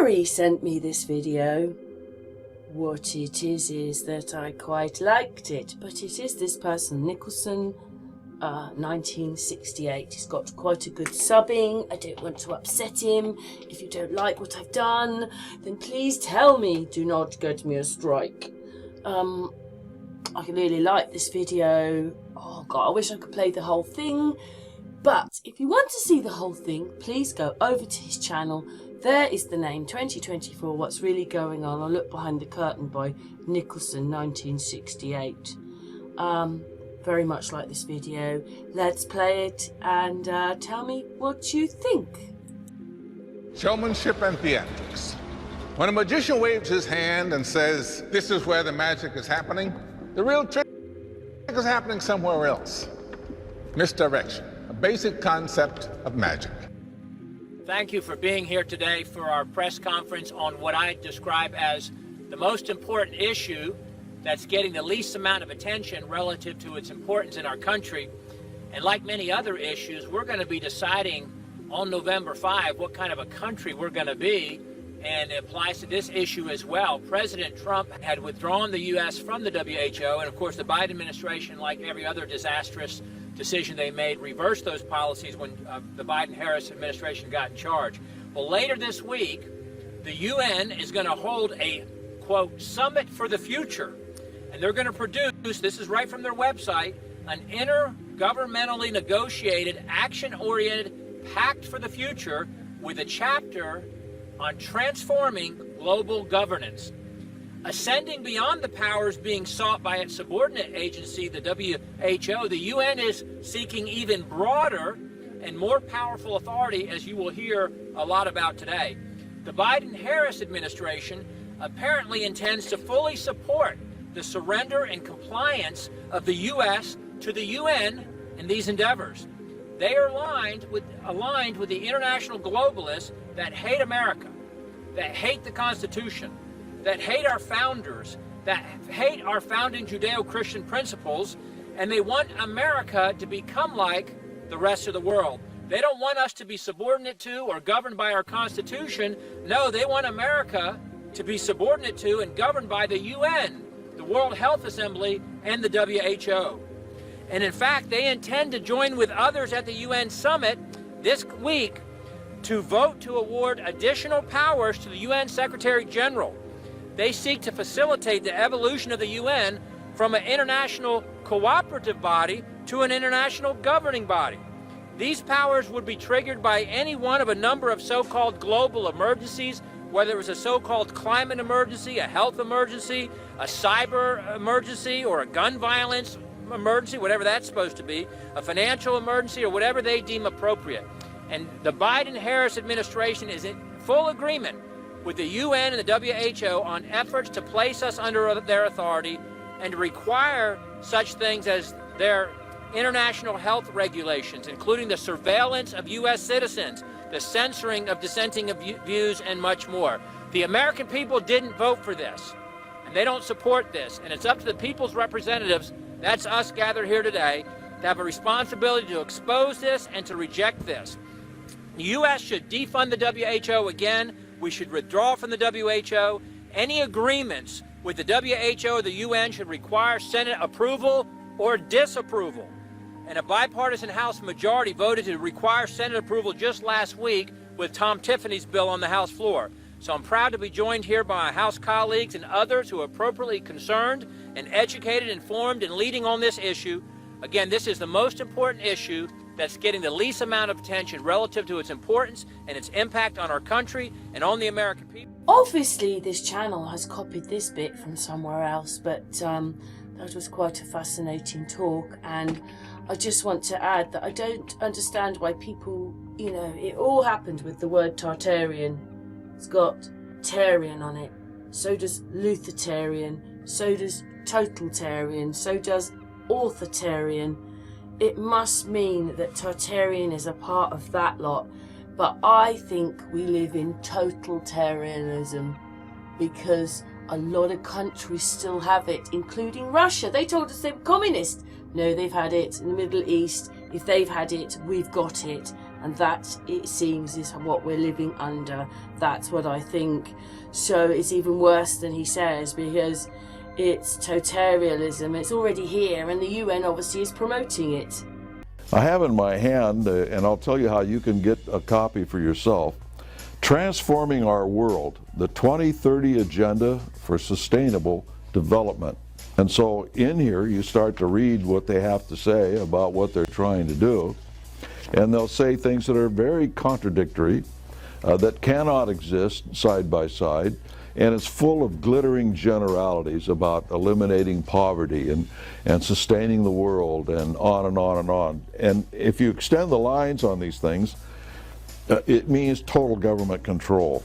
Gary sent me this video. What it is that I quite liked it, but it is this person, Nicholson, 1968. He's got quite a good subbing. I don't want to upset him. If you don't like what I've done, then please tell me. Do not get me a strike. I really like this video. Oh God, I wish I could play the whole thing. But if you want to see the whole thing, please go over to his channel. There is the name, 2024, What's Really Going On. A Look Behind the Curtain by Nicholson, 1968. Very much like this video. Let's play it and tell me what you think. Showmanship and theatrics. When a magician waves his hand and says, "This is where the magic is happening," the real trick is happening somewhere else. Misdirection, a basic concept of magic. Thank you for being here today for our press conference on what I describe as the most important issue that's getting the least amount of attention relative to its importance in our country. And like many other issues, we're going to be deciding on November 5 what kind of a country we're going to be, and it applies to this issue as well. President Trump had withdrawn the U.S. from the WHO, and of course the Biden administration, like every other disastrous decision they made, reversed those policies when the Biden-Harris administration got in charge. Well, later this week, the UN is going to hold a, quote, summit for the future. And they're going to produce, this is right from their website, an intergovernmentally negotiated, action-oriented pact for the future with a chapter on transforming global governance. Ascending beyond the powers being sought by its subordinate agency, the WHO, the UN is seeking even broader and more powerful authority, as you will hear a lot about today. The Biden-Harris administration apparently intends to fully support the surrender and compliance of the U.S. to the UN in these endeavors. They are aligned with the international globalists that hate America, that hate the Constitution, that hate our founders, that hate our founding Judeo-Christian principles, and they want America to become like the rest of the world. They don't want us to be subordinate to or governed by our Constitution. No, they want America to be subordinate to and governed by the UN, the World Health Assembly, and the WHO. And in fact, they intend to join with others at the UN summit this week to vote to award additional powers to the UN Secretary General. They seek to facilitate the evolution of the UN from an international cooperative body to an international governing body. These powers would be triggered by any one of a number of so-called global emergencies, whether it was a so-called climate emergency, a health emergency, a cyber emergency, or a gun violence emergency, whatever that's supposed to be, a financial emergency, or whatever they deem appropriate. And the Biden-Harris administration is in full agreement with the UN and the WHO on efforts to place us under their authority and to require such things as their international health regulations, including the surveillance of U.S. citizens, the censoring of dissenting views, and much more. The American people didn't vote for this, and they don't support this, and it's up to the people's representatives, that's us gathered here today, to have a responsibility to expose this and to reject this. The U.S. should defund the WHO again. We should withdraw from the WHO. Any agreements with the WHO or the UN should require Senate approval or disapproval. And a bipartisan House majority voted to require Senate approval just last week with Tom Tiffany's bill on the House floor. So I'm proud to be joined here by my House colleagues and others who are appropriately concerned and educated, informed, and leading on this issue. Again, this is the most important issue that's getting the least amount of attention relative to its importance and its impact on our country and on the American people. Obviously, this channel has copied this bit from somewhere else, but that was quite a fascinating talk, and I just want to add that I don't understand why people, you know, it all happened with the word Tartarian. It's got Tarian on it. So does Lutheritarian. So does Totalitarian. So does Authoritarian. It must mean that Tartarian is a part of that lot. But I think we live in totalitarianism because a lot of countries still have it, including Russia. They told us they were communist. No, they've had it in the Middle East. If they've had it, we've got it. and that, it seems, is what we're living under. That's what I think. So it's even worse than he says, because it's totalitarianism. It's already here, and the UN obviously is promoting it. I have in my hand, and I'll tell you how you can get a copy for yourself, Transforming Our World, the 2030 Agenda for Sustainable Development. And so in here you start to read what they have to say about what they're trying to do, and they'll say things that are very contradictory, that cannot exist side by side, and it's full of glittering generalities about eliminating poverty and sustaining the world, and on and on and on. And if you extend the lines on these things, it means total government control.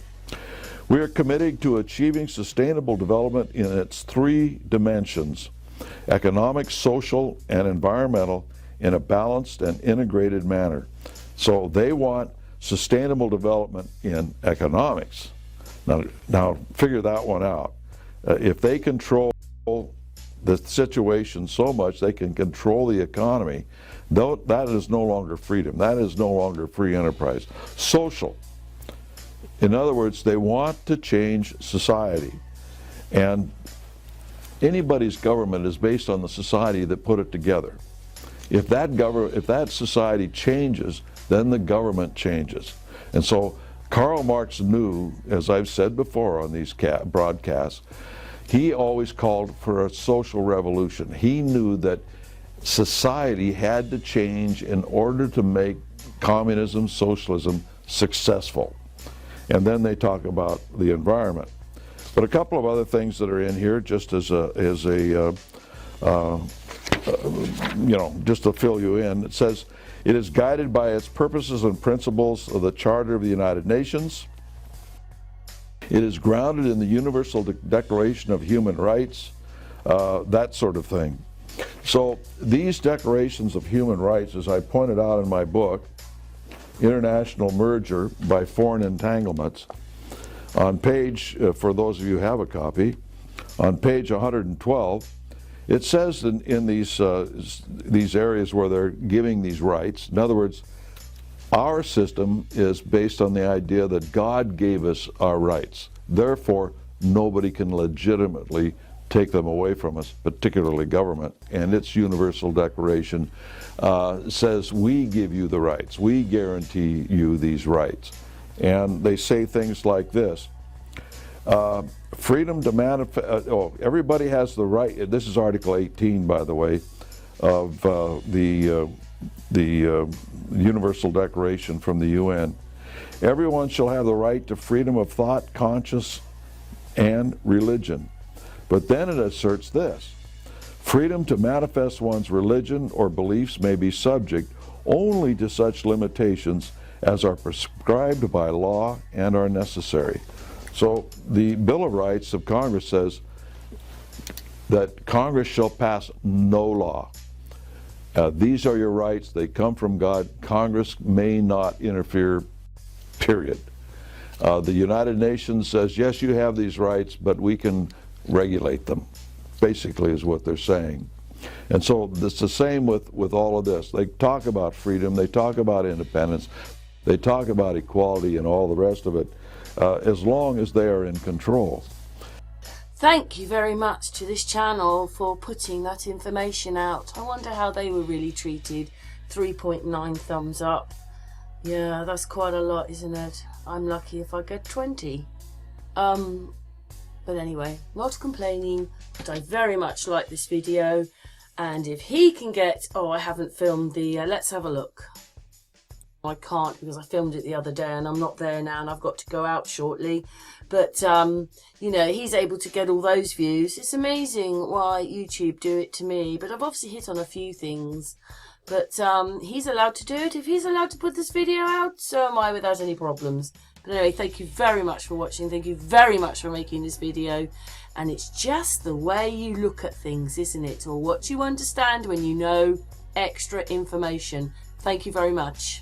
We are committed to achieving sustainable development in its three dimensions: economic, social, and environmental, in a balanced and integrated manner. So they want sustainable development in economics. Now figure that one out. If they control the situation so much they can control the economy, that is no longer freedom. That is no longer free enterprise. Social. In other words, they want to change society. And anybody's government is based on the society that put it together. If that society changes, then the government changes. And so Karl Marx knew, as I've said before on these broadcasts, he always called for a social revolution. He knew that society had to change in order to make communism, socialism successful. And then they talk about the environment. But a couple of other things that are in here, just as a just to fill you in. It says, it is guided by its purposes and principles of the Charter of the United Nations. It is grounded in the Universal Declaration of Human Rights, that sort of thing. So these declarations of human rights, as I pointed out in my book, International Merger by Foreign Entanglements, on page, for those of you who have a copy, on page 112, it says in these areas where they're giving these rights, in other words, our system is based on the idea that God gave us our rights. Therefore, nobody can legitimately take them away from us, particularly government. And its Universal Declaration says we give you the rights. We guarantee you these rights. And they say things like this. Freedom to manifest, everybody has the right, this is Article 18, by the way, of the Universal Declaration from the UN. Everyone shall have the right to freedom of thought, conscience, and religion. But then it asserts this: freedom to manifest one's religion or beliefs may be subject only to such limitations as are prescribed by law and are necessary. So the Bill of Rights of Congress says that Congress shall pass no law. These are your rights. They come from God. Congress may not interfere, period. The United Nations says, yes, you have these rights, but we can regulate them, basically is what they're saying. And so it's the same with all of this. They talk about freedom. They talk about independence. They talk about equality and all the rest of it, as long as they are in control. Thank you very much to this channel for putting that information out. I wonder how they were really treated. 3.9 thumbs up. Yeah, that's quite a lot, isn't it? I'm lucky if I get 20. But anyway, not complaining, but I very much like this video. And if he can get... Oh, I haven't filmed the... let's have a look. I can't because I filmed it the other day and I'm not there now and I've got to go out shortly. But, you know, he's able to get all those views. It's amazing why YouTube do it to me. But I've obviously hit on a few things. But he's allowed to do it. If he's allowed to put this video out, so am I, without any problems. But anyway, thank you very much for watching. Thank you very much for making this video. And it's just the way you look at things, isn't it? Or what you understand when you know extra information. Thank you very much.